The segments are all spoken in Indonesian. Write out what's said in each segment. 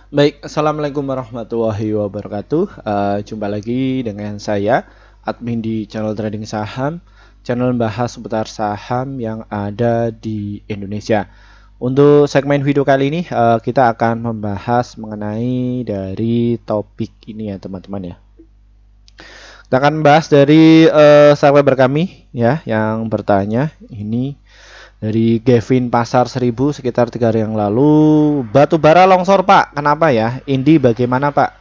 Baik, Assalamualaikum warahmatullahi wabarakatuh. Jumpa lagi dengan saya, admin di channel Trading Saham, channel membahas seputar saham yang ada di Indonesia. Untuk segmen video kali ini, kita akan membahas mengenai dari topik ini ya teman-teman ya. Kita akan membahas dari subscriber kami ya yang bertanya ini. Dari Gavin Pasar 1000 sekitar 3 hari yang lalu, batu bara longsor Pak, kenapa ya? Indi bagaimana Pak?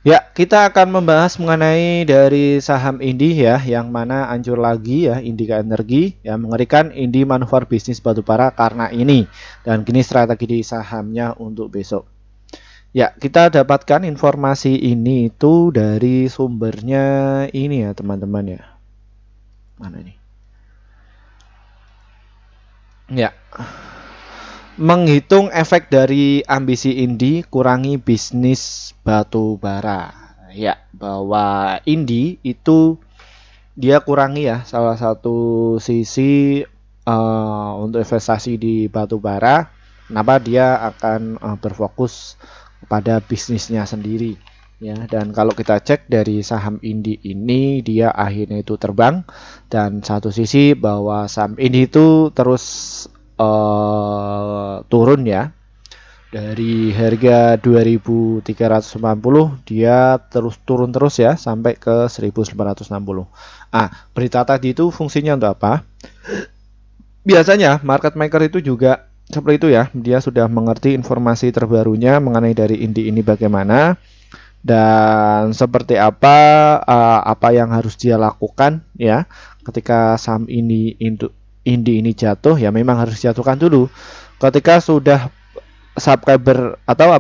Ya, kita akan membahas mengenai dari saham Indi ya, yang mana hancur lagi ya, Indika Energi, ya mengerikan Indi manuver bisnis batu bara karena ini, dan kini strategi di sahamnya untuk besok. Ya, kita dapatkan informasi ini itu dari sumbernya ini ya teman-teman ya. Mana ini? Ya, menghitung efek dari ambisi Indi kurangi bisnis batu bara. Ya, bahwa Indi itu dia kurangi ya salah satu sisi untuk investasi di batu bara. Kenapa dia akan berfokus pada bisnisnya sendiri. Ya, dan kalau kita cek dari saham Indi ini dia akhirnya itu terbang, dan satu sisi bahwa saham Indi itu terus turun ya, dari harga 2350 dia terus turun terus ya sampai ke 1960. Berita tadi itu fungsinya untuk apa? Biasanya market maker itu juga seperti itu ya, dia sudah mengerti informasi terbarunya mengenai dari Indi ini bagaimana dan seperti apa yang harus dia lakukan ya ketika saham ini Indi ini jatuh, ya memang harus dijatuhkan dulu. Ketika sudah subscriber atau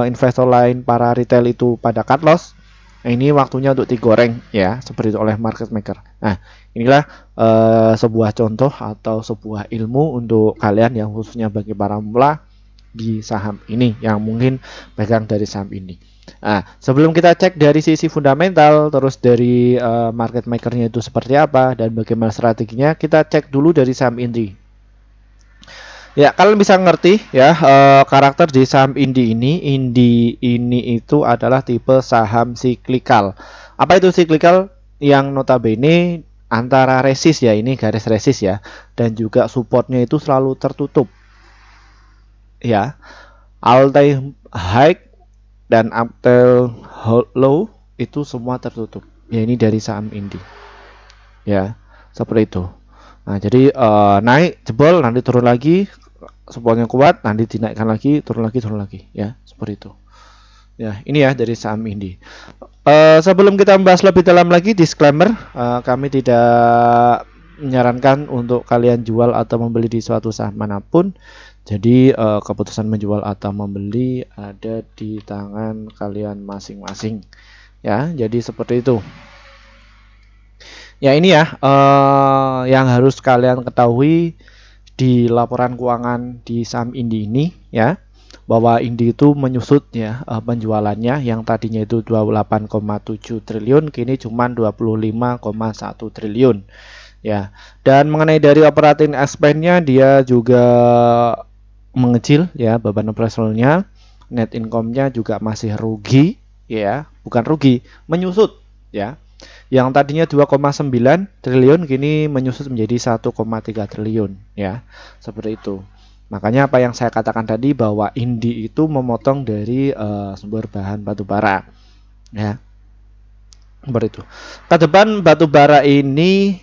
investor lain para retail itu pada cut loss, ini waktunya untuk digoreng ya seperti itu oleh market maker. Nah, inilah sebuah contoh atau sebuah ilmu untuk kalian yang khususnya bagi para pemula di saham ini yang mungkin pegang dari saham ini. Sebelum kita cek dari sisi fundamental, terus dari market makernya itu seperti apa dan bagaimana strateginya, kita cek dulu dari saham Indi. Ya, kalian bisa ngerti ya karakter di saham Indi ini itu adalah tipe saham siklikal. Apa itu siklikal? Yang notabene antara resist ya, ini garis resist ya, dan juga supportnya itu selalu tertutup. Ya, all time high dan up till low itu semua tertutup. Ya, ini dari saham Indi. Ya, seperti itu. Nah, jadi naik jebol nanti turun lagi, supportnya kuat nanti dinaikkan lagi, turun lagi ya, seperti itu. Ya, ini ya dari saham Indi. Sebelum kita membahas lebih dalam lagi, disclaimer, kami tidak menyarankan untuk kalian jual atau membeli di suatu saham manapun. Jadi keputusan menjual atau membeli ada di tangan kalian masing-masing. Ya, jadi seperti itu. Ya, ini ya yang harus kalian ketahui di laporan keuangan di saham Indi ini ya, bahwa Indi itu menyusut ya penjualannya yang tadinya itu 28,7 triliun kini cuma 25,1 triliun ya. Dan mengenai dari operating expense-nya dia juga mengecil ya, beban operasionalnya, net income-nya juga masih rugi ya, bukan rugi, menyusut ya. Yang tadinya 2,9 triliun kini menyusut menjadi 1,3 triliun ya. Seperti itu. Makanya apa yang saya katakan tadi bahwa Indi itu memotong dari sumber bahan batu bara ya. Seperti itu. Ke depan batu bara ini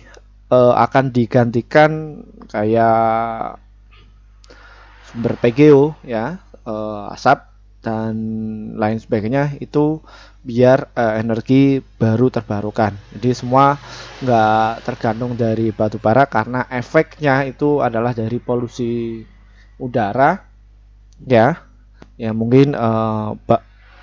akan digantikan kayak sumber PGO ya, asap dan lain sebagainya, itu biar energi baru terbarukan. Jadi semua nggak tergantung dari batu bara karena efeknya itu adalah dari polusi udara ya. Ya mungkin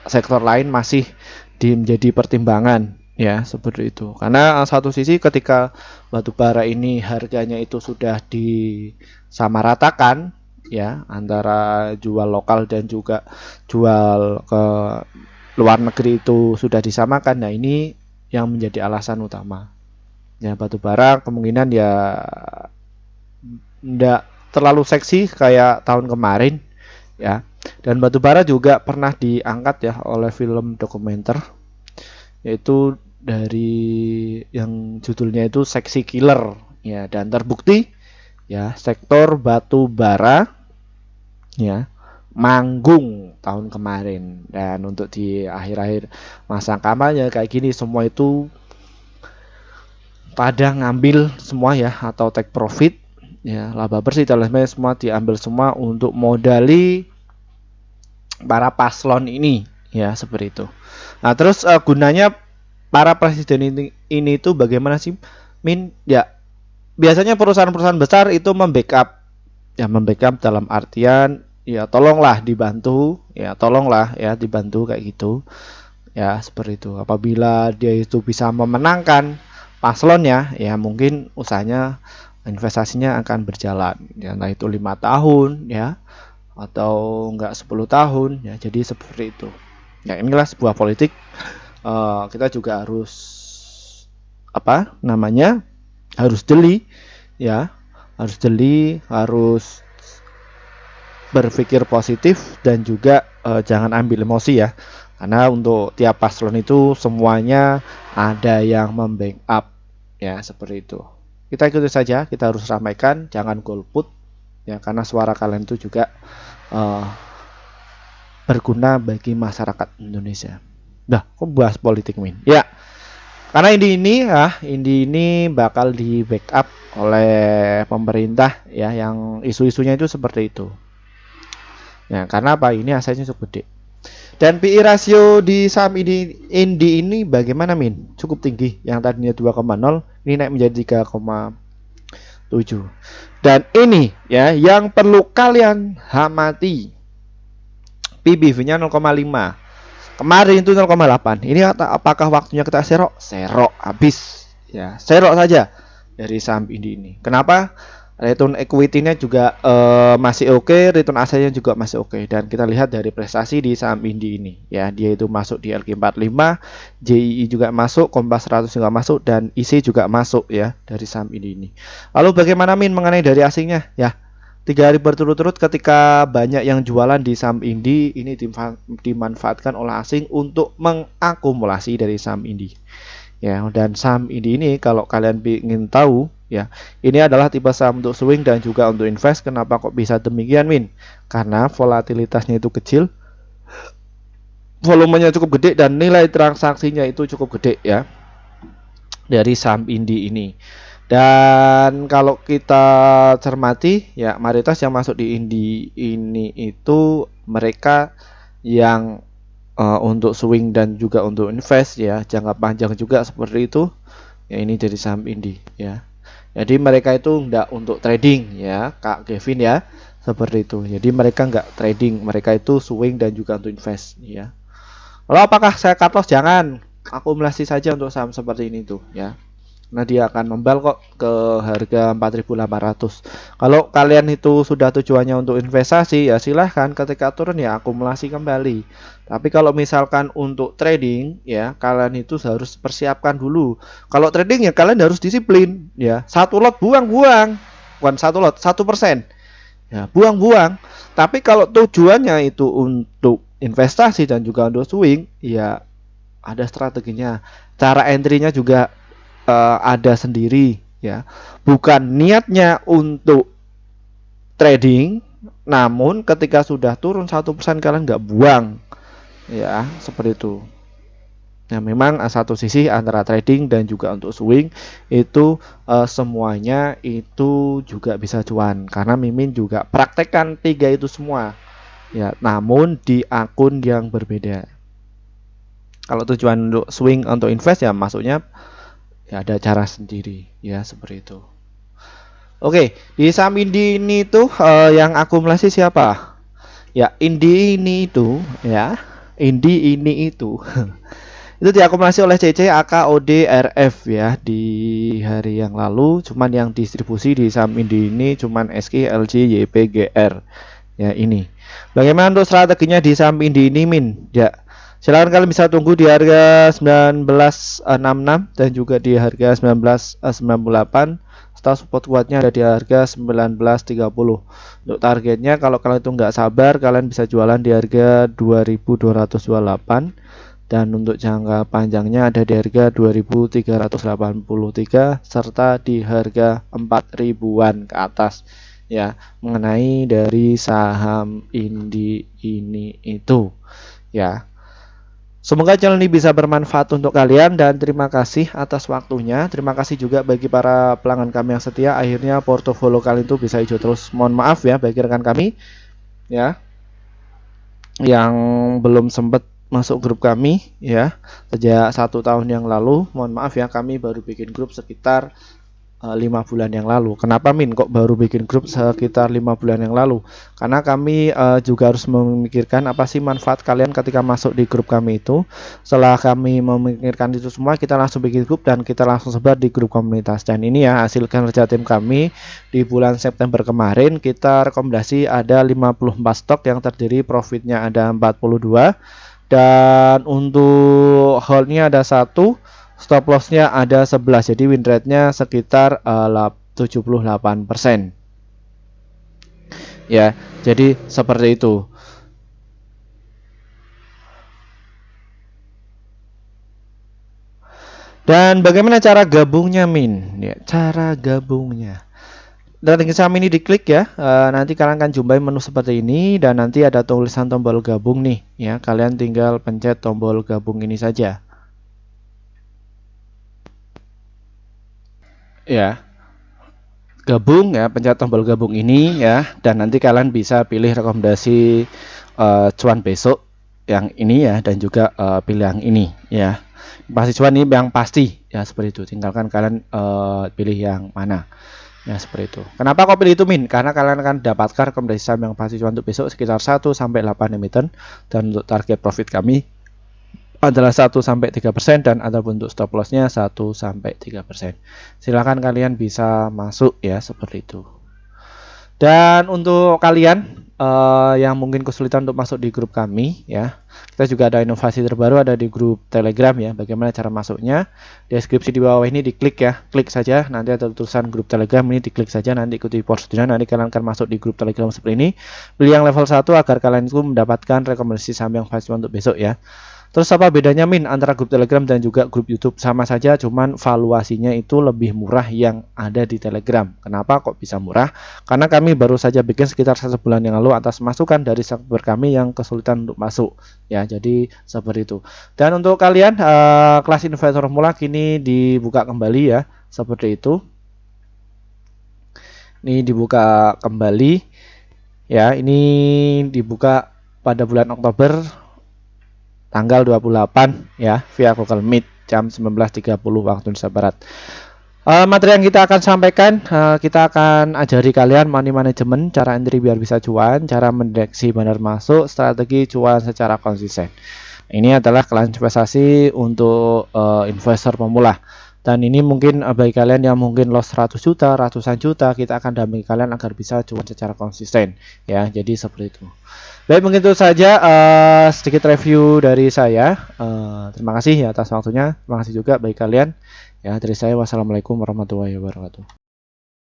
sektor lain masih menjadi pertimbangan ya, seperti itu. Karena satu sisi ketika batu bara ini harganya itu sudah disamaratakan ya antara jual lokal dan juga jual ke luar negeri itu sudah disamakan. Nah, ini yang menjadi alasan utama. Ya, batu bara kemungkinan ya enggak terlalu seksi kayak tahun kemarin ya. Dan batubara juga pernah diangkat ya oleh film dokumenter, yaitu dari yang judulnya itu Seksi Killer ya, dan terbukti ya sektor batubara ya manggung tahun kemarin. Dan untuk di akhir-akhir masa kampanye kayak gini semua itu pada ngambil semua ya, atau take profit ya, laba bersih dan lain-lain, semua diambil semua untuk modali para paslon ini ya, seperti itu. Nah terus gunanya para presiden ini tuh bagaimana sih, Min? Ya biasanya perusahaan-perusahaan besar itu membackup ya, membackup dalam artian ya tolonglah dibantu ya dibantu kayak gitu ya, seperti itu. Apabila dia itu bisa memenangkan paslonnya ya, mungkin usahanya investasinya akan berjalan ya, entah itu 5 tahun ya atau enggak 10 tahun ya, jadi seperti itu ya. Inilah sebuah politik. Kita juga harus apa namanya, harus jeli ya, harus berpikir positif dan juga jangan ambil emosi ya, karena untuk tiap paslon itu semuanya ada yang membackup ya, seperti itu. Kita ikuti saja, kita harus ramaikan, jangan golput ya, karena suara kalian itu juga berguna bagi masyarakat Indonesia. Nah, kok bahas politik, Min? Ya, karena Indi ini bakal di backup oleh pemerintah ya, yang isu-isunya itu seperti itu. Ya, karena apa? Ini asetnya cukup gede. Dan PI rasio di saham Indi ini bagaimana, Min? Cukup tinggi. Yang tadinya 2,0 ini naik menjadi 3,7. Dan ini ya yang perlu kalian amati. PBV-nya 0,5. Kemarin itu 0,8. Ini apakah waktunya kita serok? Serok habis ya. Serok saja dari saham ini. Kenapa? Return equity-nya juga masih oke, return asetnya juga masih oke. Dan kita lihat dari prestasi di saham ini ya, dia itu masuk di LQ45, JII juga masuk, Kompas 100 juga masuk, dan IC juga masuk ya dari saham ini. Lalu bagaimana, Min, mengenai dari asingnya ya? 3 hari berturut-turut ketika banyak yang jualan di saham ini dimanfaatkan oleh asing untuk mengakumulasi dari saham ini ya. Dan saham ini kalau kalian ingin tahu ya, ini adalah tipe saham untuk swing dan juga untuk invest. Kenapa kok bisa demikian, Min? Karena volatilitasnya itu kecil, volumenya cukup gede, dan nilai transaksinya itu cukup gede ya dari saham ini. Dan kalau kita cermati ya, mayoritas yang masuk di ini itu mereka yang untuk swing dan juga untuk invest ya, jangka panjang juga seperti itu ya. Ini dari saham ini ya, jadi mereka itu enggak untuk trading ya, Kak Kevin ya, seperti itu. Jadi mereka enggak trading, mereka itu swing dan juga untuk invest ya. Lalu apakah saya cut loss? Jangan, akumulasi saja untuk saham seperti ini tuh ya. Nah, dia akan membal kok ke harga 4.800. Kalau kalian itu sudah tujuannya untuk investasi ya silahkan, ketika turun ya akumulasi kembali. Tapi kalau misalkan untuk trading ya, kalian itu harus persiapkan dulu. Kalau trading ya kalian harus disiplin ya. Satu lot buang-buang. Bukan satu lot, 1%. Ya, buang-buang. Tapi kalau tujuannya itu untuk investasi dan juga untuk swing ya, ada strateginya. Cara entry-nya juga ada sendiri ya, bukan niatnya untuk trading, namun ketika sudah turun 1% kalian nggak buang ya, seperti itu. Nah, memang satu sisi antara trading dan juga untuk swing itu semuanya itu juga bisa cuan, karena Mimin juga praktekkan 3 itu semua ya, namun di akun yang berbeda. Kalau tujuan untuk swing untuk invest ya masuknya ya ada cara sendiri ya, seperti itu. Oke, di saham ini tuh yang akumulasi siapa? Ya, ini itu ya. Ini itu itu diakumulasi oleh CC, AK, OD, RF ya di hari yang lalu. Cuman yang distribusi di saham ini cuman SK, LG, YP, GR ya ini. Bagaimana untuk strateginya di saham ini, Min? Ya, Silahkan kalian bisa tunggu di harga 1966 dan juga di harga 1998. Stop support kuatnya ada di harga 1930. Untuk targetnya kalau kalian itu nggak sabar, kalian bisa jualan di harga 2228 dan untuk jangka panjangnya ada di harga 2383 serta di harga 4000-an ke atas ya, mengenai dari saham ini itu ya. Semoga channel ini bisa bermanfaat untuk kalian dan terima kasih atas waktunya. Terima kasih juga bagi para pelanggan kami yang setia. Akhirnya portofolio kalian itu bisa hijau terus. Mohon maaf ya bagi rekan kami ya yang belum sempat masuk grup kami ya sejak 1 tahun yang lalu. Mohon maaf ya, kami baru bikin grup sekitar 5 bulan yang lalu. Kenapa Min kok baru bikin grup sekitar 5 bulan yang lalu? Karena kami juga harus memikirkan apa sih manfaat kalian ketika masuk di grup kami itu. Setelah kami memikirkan itu semua, kita langsung bikin grup dan kita langsung sebar di grup komunitas. Dan ini ya hasil kerja tim kami di bulan September kemarin. Kita rekomendasi ada 54 stok yang terdiri profitnya ada 42 dan untuk holdnya ada 1. Stop lossnya ada 11, jadi win rate-nya sekitar 78%. Ya, jadi seperti itu. Dan bagaimana cara gabungnya, Min? Ya, cara gabungnya. Dari saham ini diklik ya, nanti kalian akan jumpai menu seperti ini dan nanti ada tulisan tombol gabung nih. Ya, kalian tinggal pencet tombol gabung ini saja. Ya, gabung ya, pencet tombol gabung ini ya, dan nanti kalian bisa pilih rekomendasi cuan besok yang ini ya, dan juga pilih yang ini ya. Pasti cuan ini yang pasti ya, seperti itu. Tinggalkan kalian pilih yang mana ya, seperti itu. Kenapa kok pilih itu, Min? Karena kalian akan dapatkan rekomendasi saham yang pasti cuan untuk besok sekitar 1 sampai 8 emiten, dan untuk target profit kami adalah 1-3% dan ataupun untuk stop lossnya 1-3%. Silakan kalian bisa masuk ya, seperti itu. Dan untuk kalian yang mungkin kesulitan untuk masuk di grup kami ya, kita juga ada inovasi terbaru, ada di grup Telegram ya. Bagaimana cara masuknya? Deskripsi di bawah ini diklik ya, klik saja, nanti ada tulisan grup Telegram ini, diklik saja, nanti ikuti prosedurnya, nanti kalian akan masuk di grup Telegram seperti ini. Pilih yang level 1 agar kalian itu mendapatkan rekomendasi saham yang pasti untuk besok ya. Terus apa bedanya, Min, antara grup Telegram dan juga grup YouTube? Sama saja, cuman valuasinya itu lebih murah yang ada di Telegram. Kenapa kok bisa murah? Karena kami baru saja bikin sekitar 1 bulan yang lalu atas masukan dari subscriber kami yang kesulitan untuk masuk. Ya, jadi seperti itu. Dan untuk kalian kelas investor pemula kini dibuka kembali ya, seperti itu. Ini dibuka kembali. Ya, ini dibuka pada bulan Oktober tanggal 28 ya, via Google Meet jam 19.30 waktu Indonesia Barat. Materi yang kita akan sampaikan, kita akan ajari kalian money management, cara entry biar bisa cuan, cara mendeteksi benar masuk, strategi cuan secara konsisten. Ini adalah kelas investasi untuk investor pemula. Dan ini mungkin bagi kalian yang mungkin loss 100 juta, ratusan juta, kita akan dampingi kalian agar bisa cuan secara konsisten ya. Jadi seperti itu. Baik, mungkin itu saja sedikit review dari saya. Terima kasih ya atas waktunya. Terima kasih juga bagi kalian. Ya, dari saya wassalamualaikum warahmatullahi wabarakatuh.